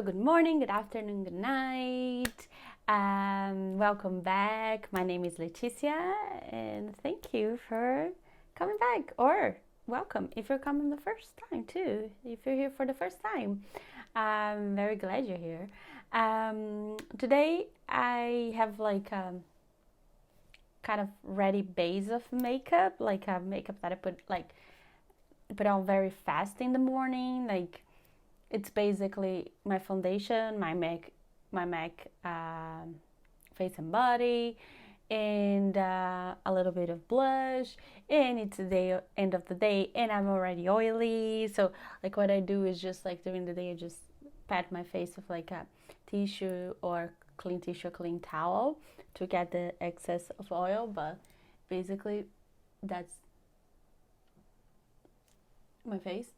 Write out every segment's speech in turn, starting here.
good morning, good afternoon, good night. Welcome back. My name is Leticia, and thank you for coming back. Or welcome if you're coming the first time too. If you're here for the first time, I'm very glad you're here. Today I have like a kind of ready base of makeup, like a makeup that I put on very fast in the morning, like. It's basically my foundation, my MAC face and body, and a little bit of blush. And it's the end of the day, and I'm already oily. So like what I do is just like during the day, I just pat my face with like a tissue or clean tissue, clean towel to get the excess of oil. But basically, that's my face.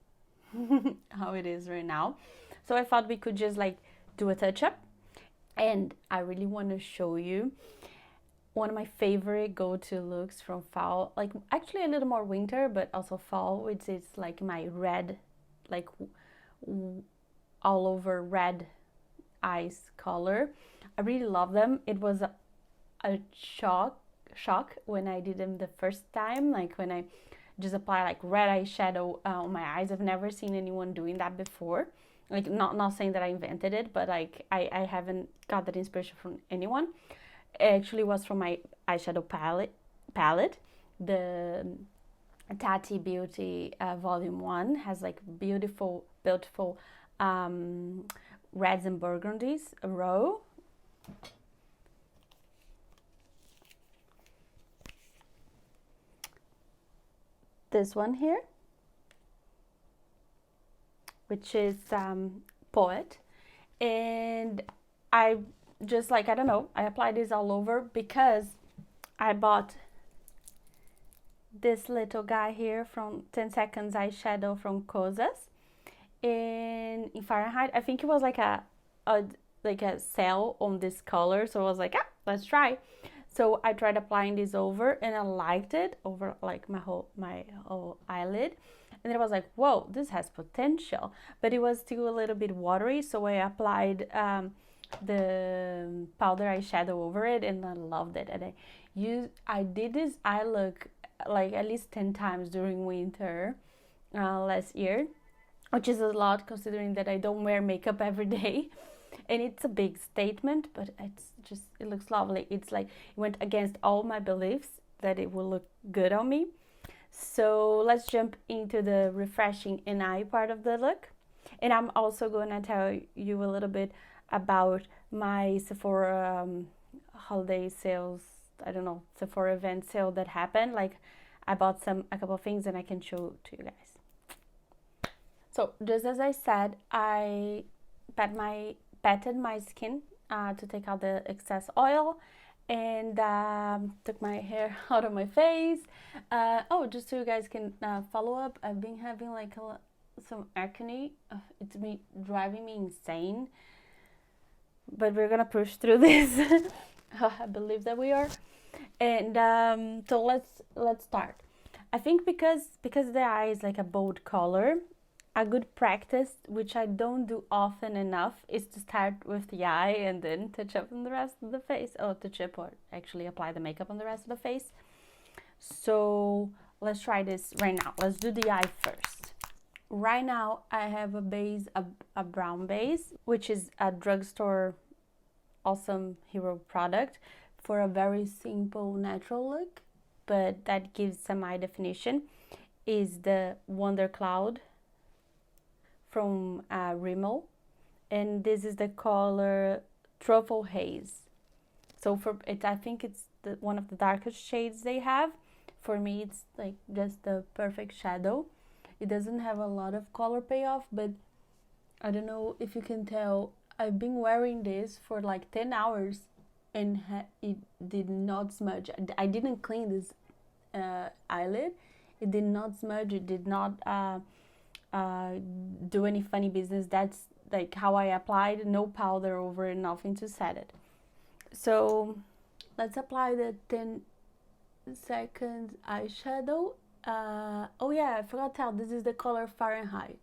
How it is right now. So I thought we could just like do a touch up, and I really want to show you one of my favorite go-to looks from fall, like actually a little more winter but also fall, which is like my red, like all over red eyes color. I really love them. It was a shock when I did them the first time, like when I just apply like red eyeshadow on my eyes. I've never seen anyone doing that before. Like not saying that I invented it, but like I haven't got that inspiration from anyone. It actually was from my eyeshadow palette. The Tati Beauty Volume 1 has like beautiful reds and burgundies a row. This one here, which is Poet, and I just like, I don't know, I applied this all over because I bought this little guy here from 10 Seconds eyeshadow from Kosas in Fahrenheit. I think it was like a sale on this color, so I was like, let's try. So I tried applying this over, and I liked it over like my whole eyelid. And then I was like, whoa, this has potential. But it was still a little bit watery, so I applied the powder eyeshadow over it, and I loved it. And I did this eye look like at least 10 times during winter last year, which is a lot considering that I don't wear makeup every day. And it's a big statement, but it looks lovely. It's like it went against all my beliefs that it will look good on me. So let's jump into the refreshing in eye part of the look. And I'm also going to tell you a little bit about my Sephora holiday sales, I don't know, Sephora event sale that happened. Like I bought a couple of things, and I can show to you guys. So just as I said, I patted my skin to take out the excess oil, and took my hair out of my face. Just so you guys can follow up, I've been having like some acne. It's been driving me insane, but we're gonna push through this. I believe that we are. And so let's start. I think because the eye is like a bold color, a good practice, which I don't do often enough, is to start with the eye and then touch up on the rest of the face. Touch up or actually apply the makeup on the rest of the face. So let's try this right now. Let's do the eye first. Right now I have a base, a brown base, which is a drugstore awesome hero product for a very simple natural look, but that gives some eye definition. Is the Wonder Cloud from Rimmel, and this is the color Truffle Haze. So I think it's one of the darkest shades they have. For me, it's like just the perfect shadow. It doesn't have a lot of color payoff, but I don't know if you can tell, I've been wearing this for like 10 hours and it did not smudge. I didn't clean this eyelid. It did not smudge. It did not do any funny business. That's like how I applied. No powder over it, nothing to set it. So let's apply the 10 Seconds eyeshadow. Oh yeah, I forgot to tell, this is the color Fahrenheit.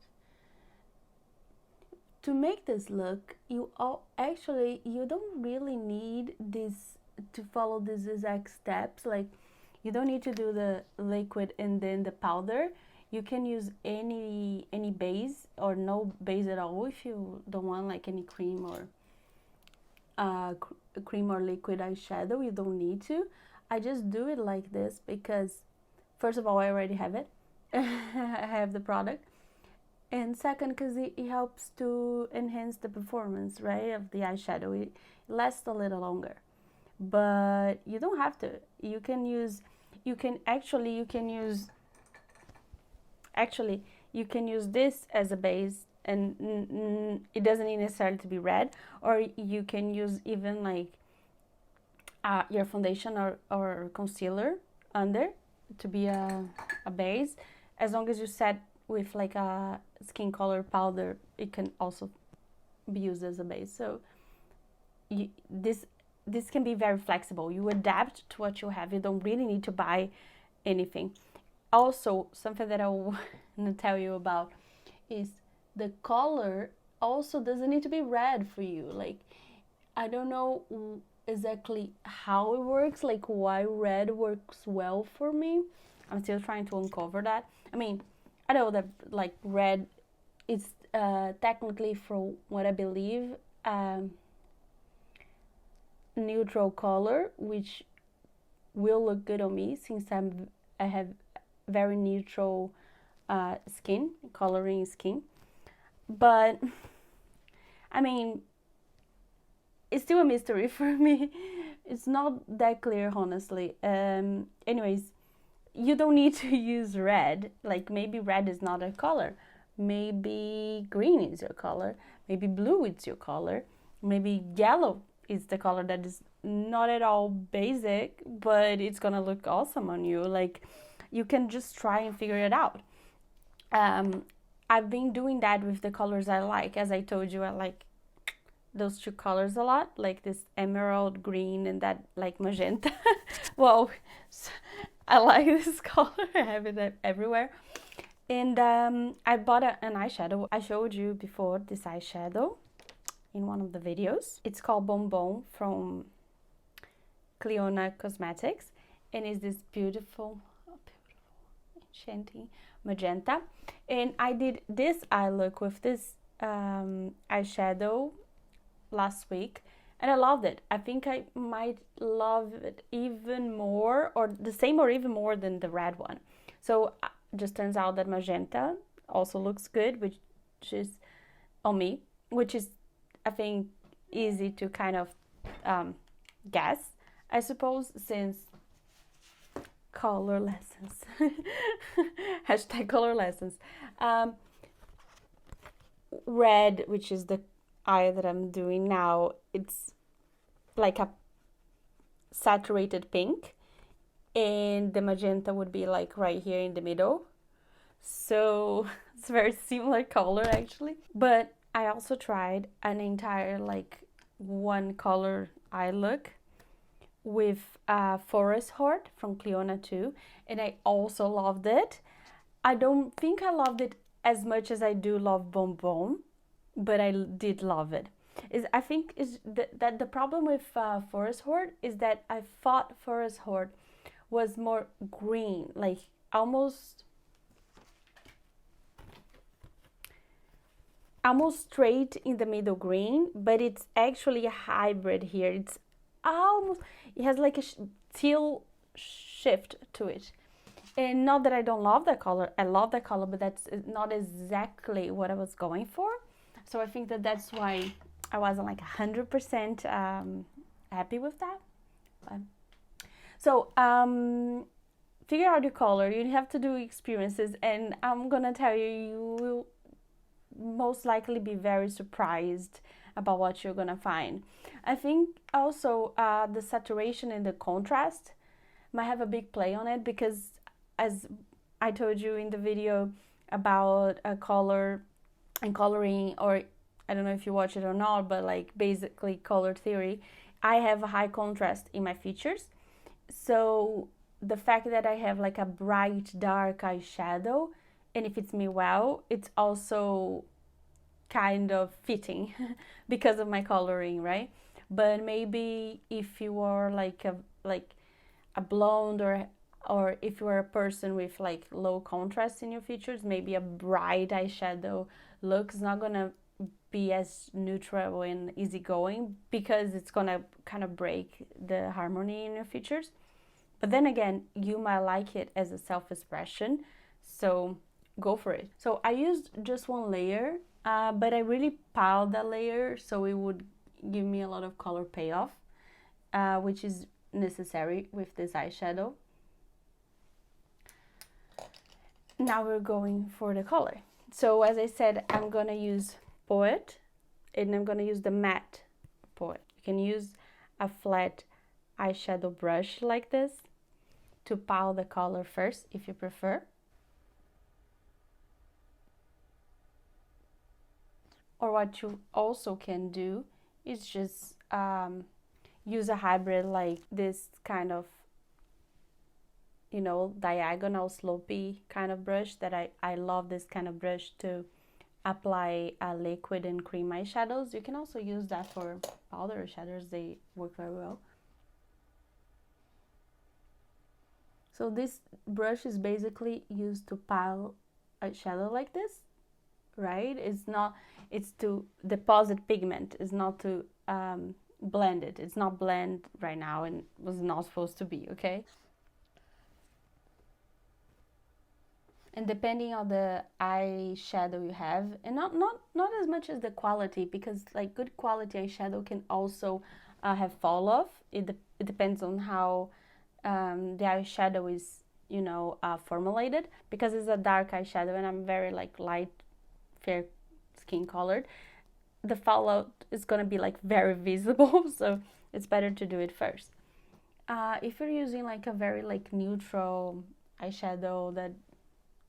to make this look, you don't really need this to follow these exact steps. Like, you don't need to do the liquid and then the powder. You can use any base or no base at all if you don't want like any cream or cream or liquid eyeshadow. You don't need to. I just do it like this because, first of all, I already have it. I have the product. And second, because it helps to enhance the performance, right, of the eyeshadow. It lasts a little longer. But you don't have to. You can use this as a base, and it doesn't need necessarily to be red, or you can use even like your foundation or concealer under to be a base. As long as you set with like a skin color powder, it can also be used as a base. So this can be very flexible. You adapt to what you have. You don't really need to buy anything. Also, something that I want to tell you about is the color also doesn't need to be red for you. Like, I don't know exactly how it works, like why red works well for me. I'm still trying to uncover that. I mean, I know that like red is technically, from what I believe, neutral color, which will look good on me since I have very neutral coloring skin. But I mean, it's still a mystery for me. It's not that clear, honestly. Anyways, you don't need to use red. Like, maybe red is not a color. Maybe green is your color. Maybe blue is your color. Maybe yellow is the color that is not at all basic, but it's gonna look awesome on you. Like, you can just try and figure it out. I've been doing that with the colors I like. As I told you, I like those two colors a lot, like this emerald green and that like magenta. Well, I like this color. I have it everywhere. And I bought an eyeshadow. I showed you before this eyeshadow in one of the videos. It's called Bonbon from Cliona Cosmetics, and it's this beautiful, enchanting magenta. And I did this eye look with this eyeshadow last week, and I loved it. I think I might love it even more, or the same or even more than the red one. So just turns out that magenta also looks good, which is on me, which is, I think, easy to kind of guess, I suppose, since color lessons. Hashtag color lessons. Red, which is the eye that I'm doing now, it's like a saturated pink, and the magenta would be like right here in the middle. So it's a very similar color actually. But I also tried an entire like one color eye look with Forest Heart from Cliona too, and I also loved it. I don't think I loved it as much as I do love Bonbon, but I did love it. I think that the problem with Forest Heart is that I thought Forest Heart was more green, like almost straight in the middle green, but it's actually a hybrid here. It's almost, it has like a teal shift to it. And not that I don't love that color, I love that color, but that's not exactly what I was going for. So I think that that's why I wasn't like 100% happy with that. So figure out your color. You have to do experiences, and I'm gonna tell you, you will most likely be very surprised about what you're gonna find. I think also the saturation and the contrast might have a big play on it, because as I told you in the video about color and coloring, or I don't know if you watch it or not, but like basically color theory, I have a high contrast in my features. So the fact that I have like a bright dark eyeshadow, and it fits me well, it's also kind of fitting because of my coloring, right? But maybe if you are like a blonde, or if you are a person with like low contrast in your features, maybe a bright eyeshadow look is not gonna be as neutral and easygoing, because it's gonna kind of break the harmony in your features. But then again, you might like it as a self-expression, so go for it. So I used just one layer, but I really piled that layer so it would give me a lot of color payoff, which is necessary with this eyeshadow. Now we're going for the color. So as I said, I'm gonna use Poet, and I'm gonna use the matte Poet. You can use a flat eyeshadow brush like this to pile the color first if you prefer. Or what you also can do is just use a hybrid like this kind of, you know, diagonal slopey kind of brush that I love this kind of brush to apply liquid and cream eyeshadows. You can also use that for powder eyeshadows, they work very well. So this brush is basically used to pile eyeshadow like this, right? It's to deposit pigment, it's not to blend it. It's not blend right now and was not supposed to be, okay? And depending on the eyeshadow you have, and not as much as the quality, because like good quality eyeshadow can also have fall off. It depends on how the eyeshadow is, you know, formulated. Because it's a dark eyeshadow and I'm very like light, fair skin colored, the fallout is gonna be like very visible, so it's better to do it first. If you're using like a very like neutral eyeshadow that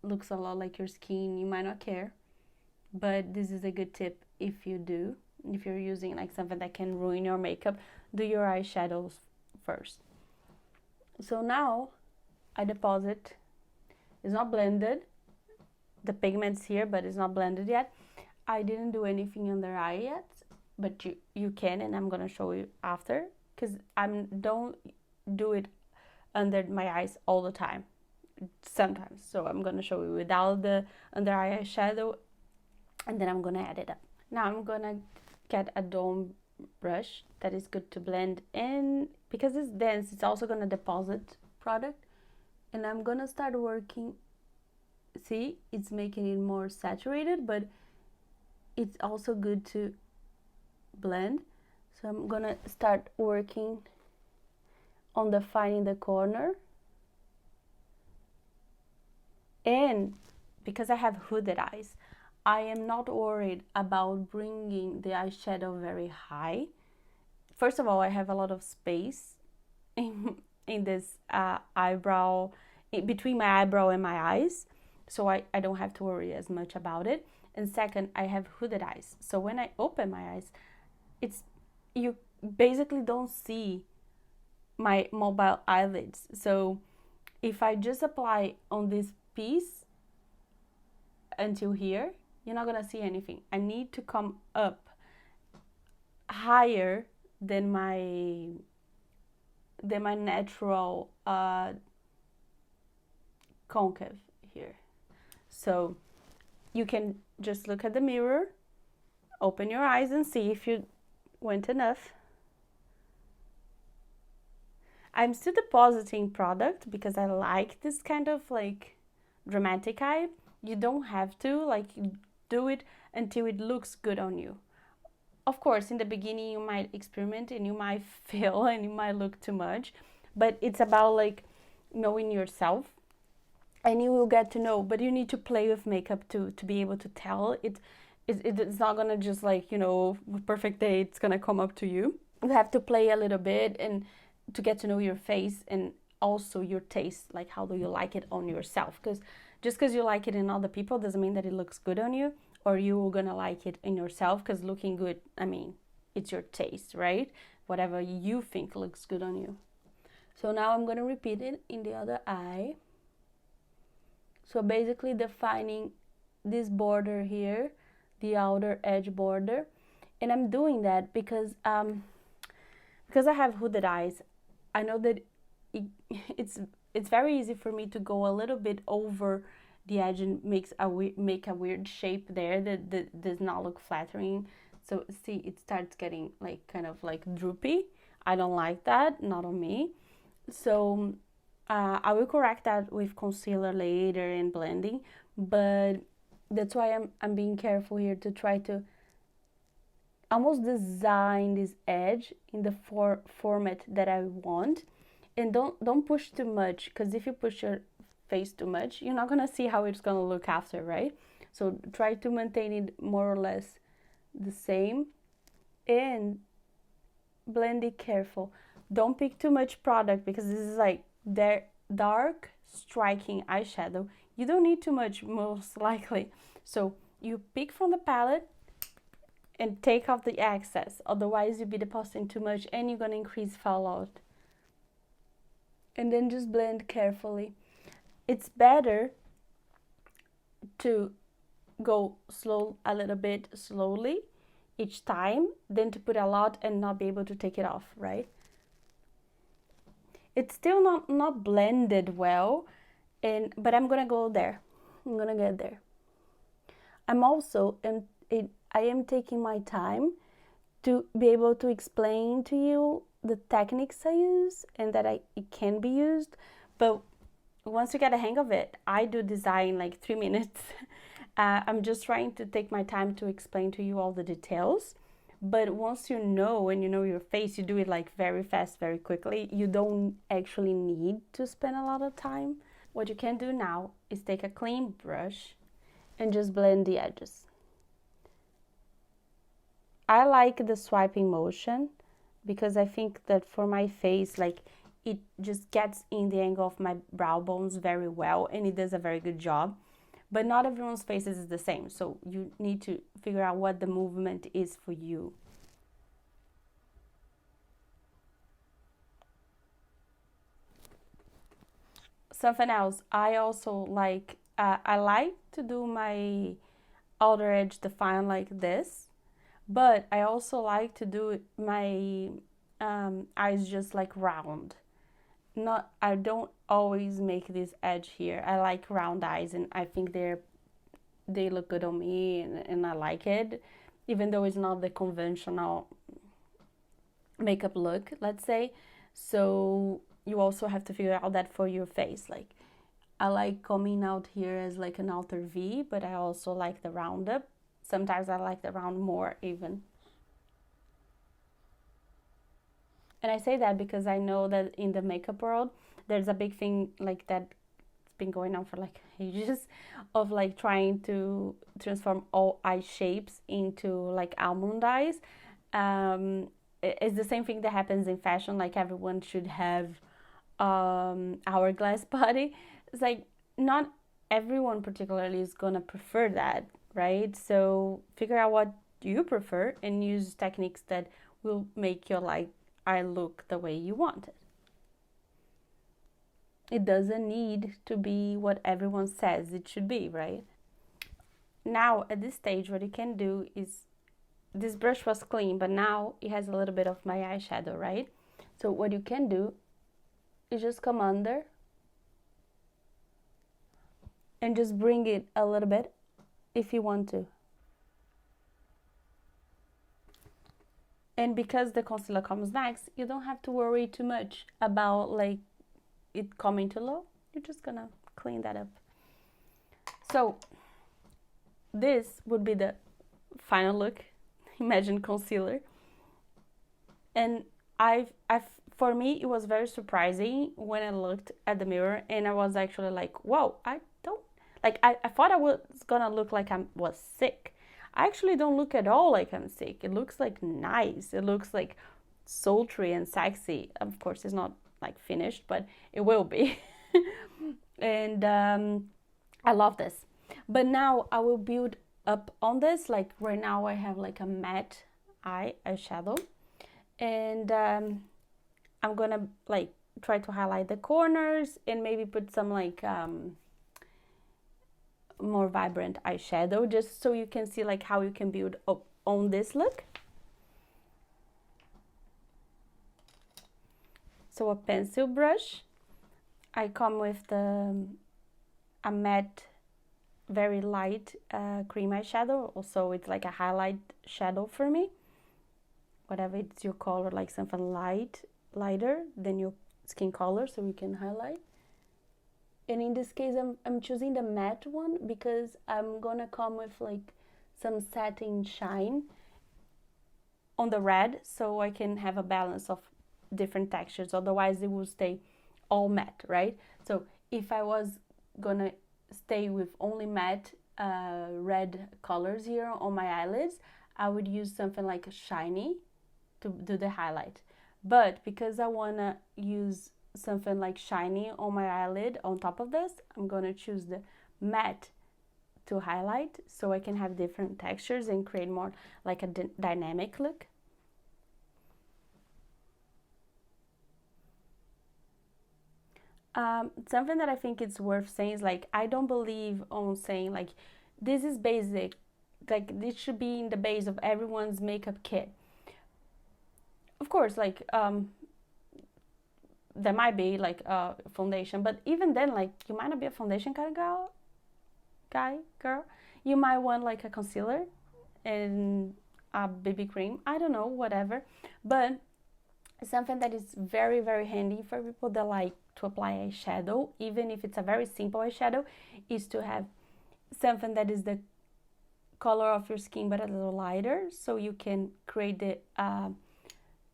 looks a lot like your skin, you might not care, but this is a good tip if you do. If you're using like something that can ruin your makeup, do your eyeshadows first. So now I deposit. It's not blended, the pigment's here, but it's not blended yet. I didn't do anything under eye yet, but you can, and I'm gonna show you after, because I don't do it under my eyes all the time, sometimes. So I'm gonna show you without the under eye eyeshadow, and then I'm gonna add it up. Now I'm gonna get a dome brush that is good to blend in, because it's dense, it's also gonna deposit product. And I'm gonna start working. See, it's making it more saturated, but it's also good to blend. So I'm gonna start working on defining the corner. And because I have hooded eyes, I am not worried about bringing the eyeshadow very high. First of all, I have a lot of space in this eyebrow, between my eyebrow and my eyes, so I don't have to worry as much about it. And second, I have hooded eyes, so when I open my eyes, you basically don't see my mobile eyelids. So if I just apply on this piece until here, you're not gonna see anything. I need to come up higher than my natural concave here. So you can just look at the mirror, open your eyes and see if you went enough. I'm still depositing product because I like this kind of like dramatic eye. You don't have to like do it until it looks good on you. Of course, in the beginning you might experiment and you might fail and you might look too much, but it's about like knowing yourself, and you will get to know. But you need to play with makeup to be able to tell it's not gonna just like, you know, perfect day it's gonna come up to you. You have to play a little bit and to get to know your face and also your taste, like how do you like it on yourself, because just because you like it in other people doesn't mean that it looks good on you, or you're gonna like it in yourself, because looking good, I mean, it's your taste, right? Whatever you think looks good on you. So now I'm gonna repeat it in the other eye. So basically defining this border here the outer edge border. And I'm doing that because I have hooded eyes. I know that it, it's very easy for me to go a little bit over the edge and make a weird shape there that does not look flattering. So see, it starts getting like kind of like droopy. I don't like that, not on me. So I will correct that with concealer later and blending, but that's why I'm being careful here to try to almost design this edge in the format that I want. And don't push too much, because if you push your face too much, you're not gonna see how it's gonna look after, right? So try to maintain it more or less the same and blend it careful. Don't pick too much product, because this is like dark striking eyeshadow. You don't need too much, most likely. So you pick from the palette and take off the excess, otherwise you'll be depositing too much and you're gonna increase fallout. And then just blend carefully. It's better to go a little bit slowly each time than to put a lot and not be able to take it off, right? It's still not blended well, but I'm gonna go there. I'm gonna get there. I'm also I am taking my time to be able to explain to you the techniques I use and that it can be used. But once you get a hang of it, I do design like 3 minutes. I'm just trying to take my time to explain to you all the details. But once you know and you know your face, you do it like very fast, very quickly. You don't actually need to spend a lot of time. What you can do now is take a clean brush and just blend the edges. I like the swiping motion because I think that for my face, like, it just gets in the angle of my brow bones very well, and it does a very good job. But not everyone's faces is the same, so you need to figure out what the movement is for you. Something else, I also like, I like to do my outer edge define like this, but I also like to do my eyes just like round. I don't always make this edge here. I like round eyes, and I think they look good on me, and I like it, even though it's not the conventional makeup look, let's say. So you also have to figure out that for your face. Like, I like coming out here as like an outer V, but I also like the round up. Sometimes I like the round more even. And I say that because I know that in the makeup world, there's a big thing like that been going on for like ages, of like trying to transform all eye shapes into like almond eyes. It's the same thing that happens in fashion, like everyone should have hourglass body. It's like not everyone particularly is gonna prefer that, right? So figure out what you prefer and use techniques that will make your eye look the way you want it. It doesn't need to be what everyone says it should be, right? Now, at this stage, what you can do is, this brush was clean, but now it has a little bit of my eyeshadow, right? So what you can do is just come under and just bring it a little bit if you want to. And because the concealer comes next, you don't have to worry too much about like it coming too low. You're just gonna clean that up. So this would be the final look. Imagine concealer. And for me, it was very surprising when I looked at the mirror and I was actually like, whoa, I thought I was gonna look like I was sick. I actually don't look at all like I'm sick. It looks like nice. It looks like sultry and sexy. Of course, it's not like finished, but it will be. And I love this. But now I will build up on this. Like right now I have like a matte eyeshadow, and I'm gonna like try to highlight the corners and maybe put some like more vibrant eyeshadow, just so you can see like how you can build up on this look. So a pencil brush. I come with a matte, very light cream eyeshadow. Also, it's like a highlight shadow for me. Whatever it's your color, like something lighter than your skin color, so you can highlight. And in this case, I'm choosing the matte one because I'm gonna come with like some satin shine on the red, so I can have a balance of different textures. Otherwise, it will stay all matte, right? So if I was gonna stay with only matte red colors here on my eyelids, I would use something like a shiny to do the highlight. But because I wanna use something like shiny on my eyelid on top of this, I'm gonna choose the matte to highlight, so I can have different textures and create more like a dynamic look. Something that I think it's worth saying is like, I don't believe on saying like this is basic, like this should be in the base of everyone's makeup kit. Of course, like there might be like a foundation, but even then, like you might not be a foundation kind of girl. You might want like a concealer and a BB cream, I don't know, whatever. But something that is very, very handy for people that like to apply eyeshadow, even if it's a very simple eyeshadow, is to have something that is the color of your skin but a little lighter, so you can create the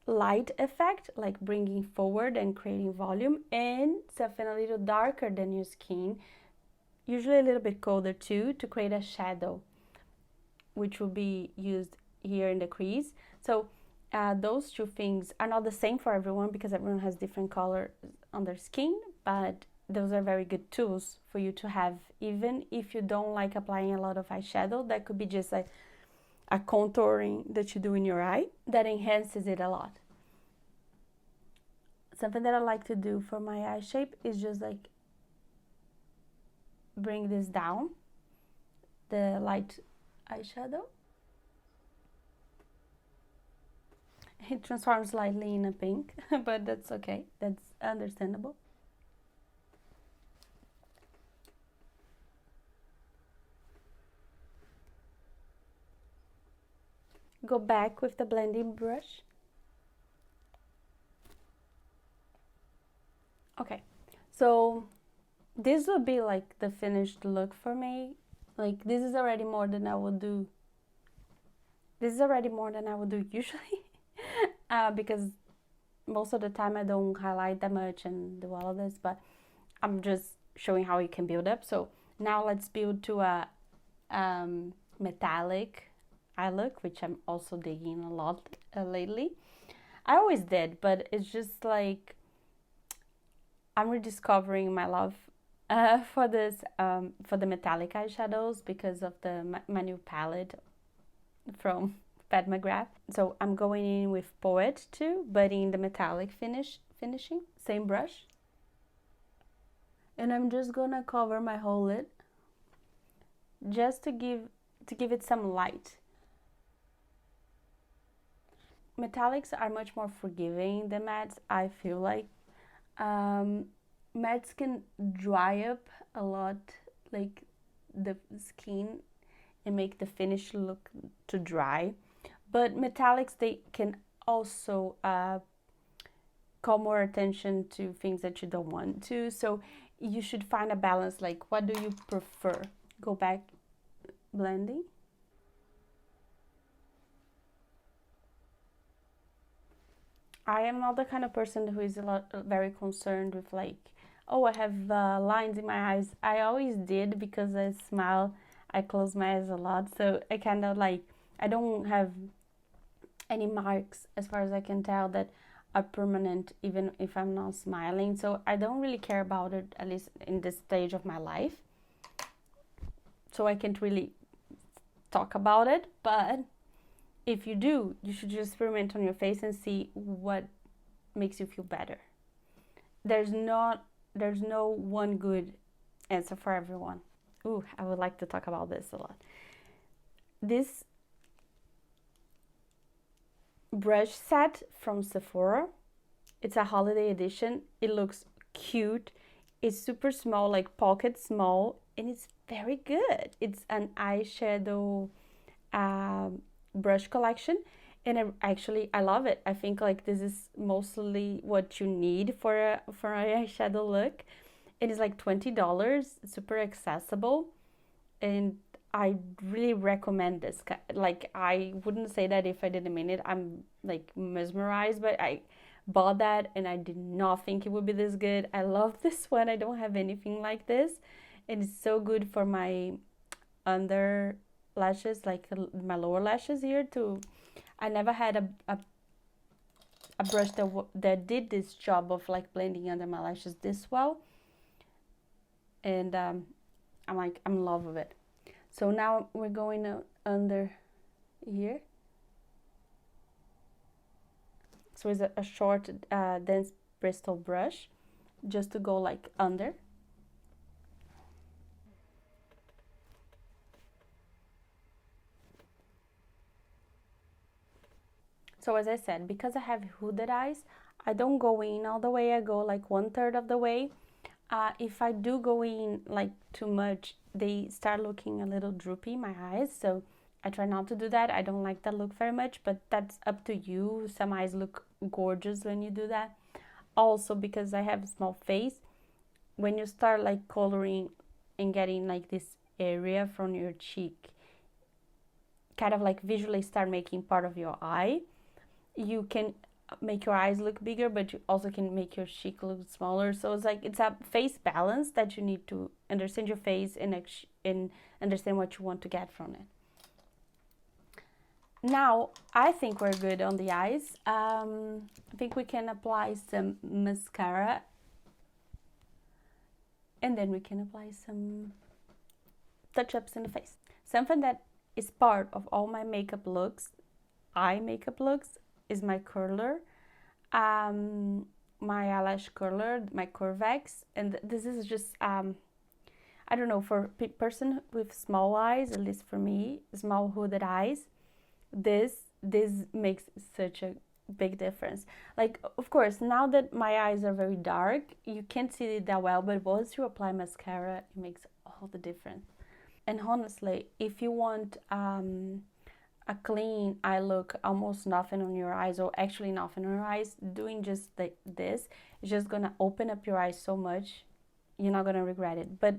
light effect, like bringing forward and creating volume, and something a little darker than your skin, usually a little bit colder too, to create a shadow, which will be used here in the crease. So those two things are not the same for everyone because everyone has different color on their skin, but those are very good tools for you to have, even if you don't like applying a lot of eyeshadow. That could be just a contouring that you do in your eye that enhances it a lot. Something that I like to do for my eye shape is just like bring this down, the light eyeshadow. It transforms slightly in a pink, but that's okay, that's understandable. Go back with the blending brush. Okay, so this would be like the finished look for me. Like this is already more than I would do. This is already more than I would do usually, because most of the time I don't highlight that much and do all of this, but I'm just showing how you can build up. So now let's build to a metallic eye look, which I'm also digging a lot lately. I always did, but it's just like I'm rediscovering my love for this, for the metallic eyeshadows because of my new palette from Pat McGrath. So I'm going in with Poet too, but in the metallic finishing, same brush. And I'm just gonna cover my whole lid just to give it some light. Metallics are much more forgiving than mattes, I feel like. Mattes can dry up a lot, like the skin, and make the finish look too dry. But metallics, they can also call more attention to things that you don't want to. So you should find a balance, like what do you prefer? Go back, blending. I am not the kind of person who is very concerned with like, oh, I have lines in my eyes. I always did because I smile, I close my eyes a lot. So I kind of like, I don't have any marks as far as I can tell that are permanent even if I'm not smiling. So I don't really care about it, at least in this stage of my life. So I can't really talk about it, but if you do, you should just experiment on your face and see what makes you feel better. There's no one good answer for everyone. Ooh, I would like to talk about this a lot. This brush set from Sephora. It's a holiday edition. It looks cute. It's super small, like pocket small, and it's very good. It's an eyeshadow brush collection, and I love it. I think like this is mostly what you need for an eyeshadow look. It is like $20, super accessible, and I really recommend this. Like, I wouldn't say that if I didn't mean it. I'm like mesmerized, but I bought that and I did not think it would be this good. I love this one. I don't have anything like this, and it's so good for my under lashes, like my lower lashes here too. I never had a brush that did this job of like blending under my lashes this well, and I'm in love with it. So now we're going under here. So it's a short, dense bristle brush, just to go like under. So as I said, because I have hooded eyes, I don't go in all the way. I go like 1/3 of the way. If I do go in like too much, they start looking a little droopy, my eyes. So I try not to do that. I don't like that look very much, but that's up to you. Some eyes look gorgeous when you do that. Also, because I have a small face, when you start like coloring and getting like this area from your cheek, kind of like visually start making part of your eye, you can make your eyes look bigger, but you also can make your cheek look smaller. So it's like, it's a face balance that you need to understand your face and understand what you want to get from it. Now I think we're good on the eyes. I think we can apply some mascara, and then we can apply some touch-ups in the face. Something that is part of all my makeup looks, eye makeup looks, is my curler. My eyelash curler, my Curvex, and this is just I don't know, for a person with small eyes, at least for me, small hooded eyes, this makes such a big difference. Like, of course, now that my eyes are very dark, you can't see it that well, but once you apply mascara, it makes all the difference. And honestly, if you want a clean eye look, almost nothing on your eyes, or actually nothing on your eyes, doing just this is just gonna open up your eyes so much, you're not gonna regret it. But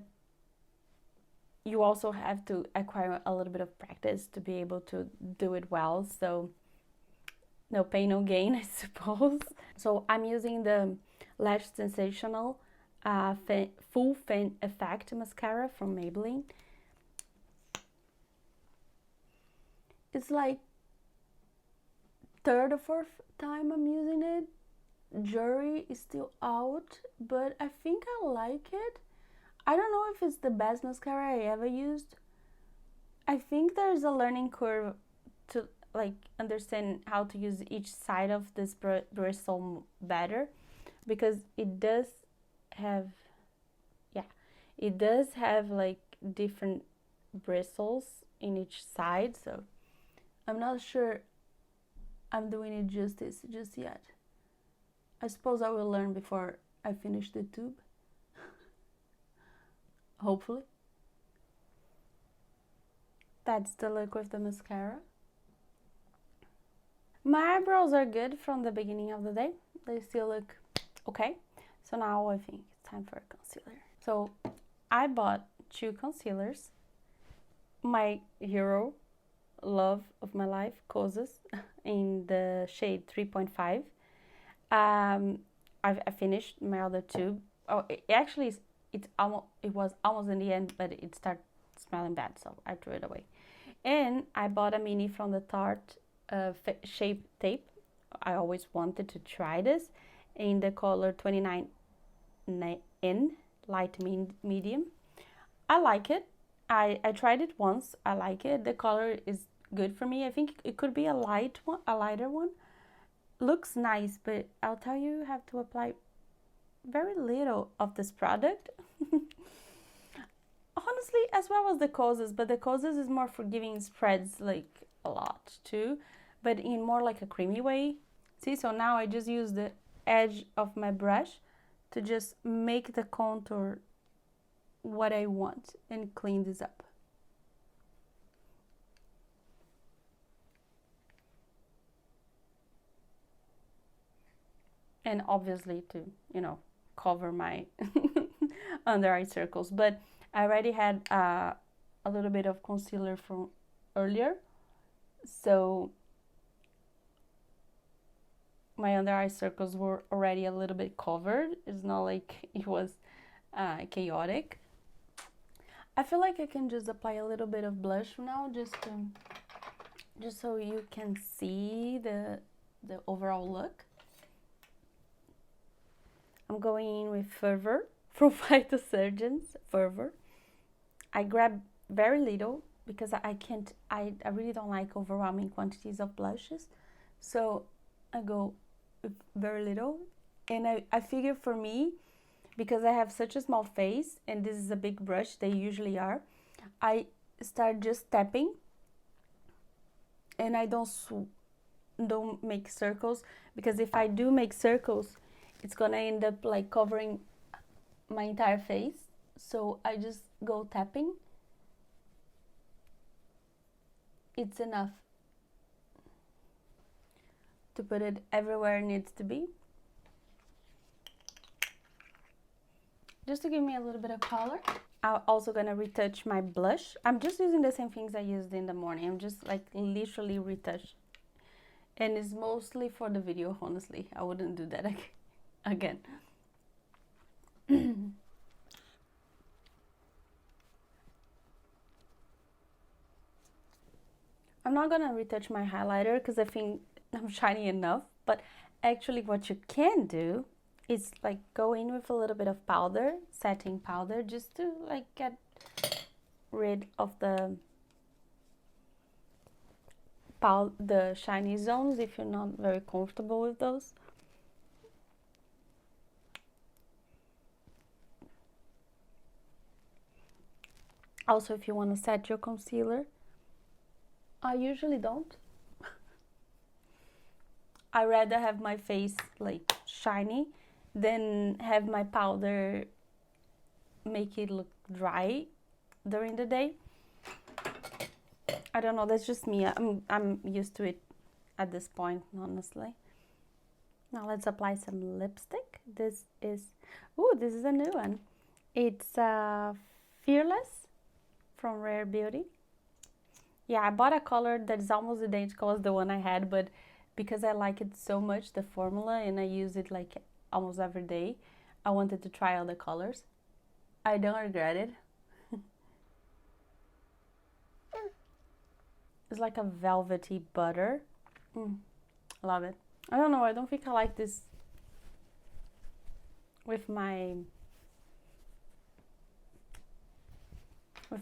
you also have to acquire a little bit of practice to be able to do it well, so no pain, no gain, I suppose. So I'm using the Lash Sensational Full Fan Effect Mascara from Maybelline. It's like third or fourth time I'm using it. Jury is still out, but I think I like it. I don't know if it's the best mascara I ever used. I think there's a learning curve to like understand how to use each side of this bristle better, because it does have, yeah, it does have like different bristles in each side, so I'm not sure I'm doing it justice just yet. I suppose I will learn before I finish the tube. Hopefully. That's the look with the mascara. My eyebrows are good from the beginning of the day. They still look okay. So now I think it's time for a concealer. So I bought 2 concealers. My hero, love of my life, Kosas, in the shade 3.5. I finished my other tube. Oh, it was almost in the end, but it started smelling bad, so I threw it away. And I bought a mini from the Tarte Shape Tape. I always wanted to try this in the color 29N, light medium. I like it. I tried it once. I like it. The color is good for me. I think it could be a lighter one. Looks nice, but I'll tell you, you have to apply very little of this product. honestly, as well as the Kosas, but the Kosas is more for giving spreads like a lot too, but in more like a creamy way. See, so now I just use the edge of my brush to just make the contour what I want and clean this up. And obviously to, you know, cover my under eye circles, but I already had a little bit of concealer from earlier, so my under eye circles were already a little bit covered. It's not like it was chaotic. I feel like I can just apply a little bit of blush now, just so you can see the overall look. I'm going in with Fervor from Phytosurgence, Fervor. I grab very little because I really don't like overwhelming quantities of blushes. So I go with very little. And I figure for me, because I have such a small face and this is a big brush, they usually are, I start just tapping and I don't make circles, because if I do make circles, it's gonna end up like covering my entire face. So I just go tapping. It's enough to put it everywhere it needs to be, just to give me a little bit of color. I'm also gonna retouch my blush. I'm just using the same things I used in the morning. I'm just like literally retouch, and it's mostly for the video, honestly. I wouldn't do that again. I'm not gonna retouch my highlighter because I think I'm shiny enough, but actually what you can do is like go in with a little bit of powder, setting powder, just to like get rid of the shiny zones if you're not very comfortable with those. Also, if you want to set your concealer, I usually don't. I rather have my face like shiny than have my powder make it look dry during the day. I don't know, that's just me. I'm used to it at this point, honestly. Now let's apply some lipstick. This is a new one. It's Fearless from Rare Beauty. Yeah, I bought a color that is almost identical as the one I had, but because I like it so much, the formula, and I use it like almost every day, I wanted to try all the colors. I don't regret it. It's like a velvety butter. Love it. I don't know, I don't think I like this with my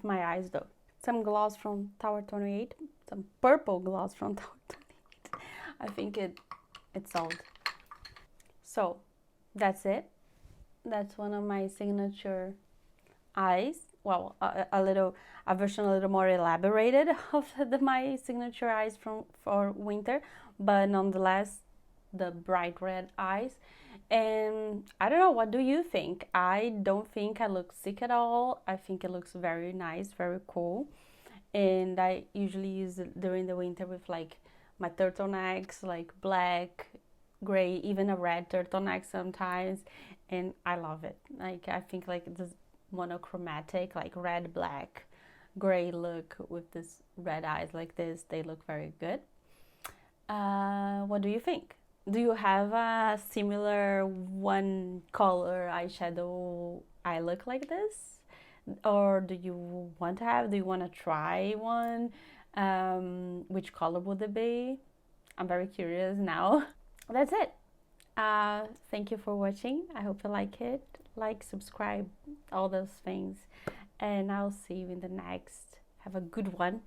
eyes though. Some gloss from Tower 28, some purple gloss from Tower 28. I think it's sold. So that's it. That's one of my signature eyes. Well, a version a little more elaborated of my signature eyes for winter, but nonetheless, the bright red eyes. And I don't know, what do you think? I don't think I look sick at all. I think it looks very nice, very cool. And I usually use it during the winter with like my turtlenecks, like black, gray, even a red turtleneck sometimes. And I love it. Like, I think like this monochromatic, like red, black, gray look with this red eyes like this, they look very good. What do you think? Do you have a similar one color eyeshadow eye look like this? Or do you want to have? Do you want to try one? Which color would it be? I'm very curious now. That's it. Thank you for watching. I hope you like it. Like, subscribe, all those things. And I'll see you in the next. Have a good one.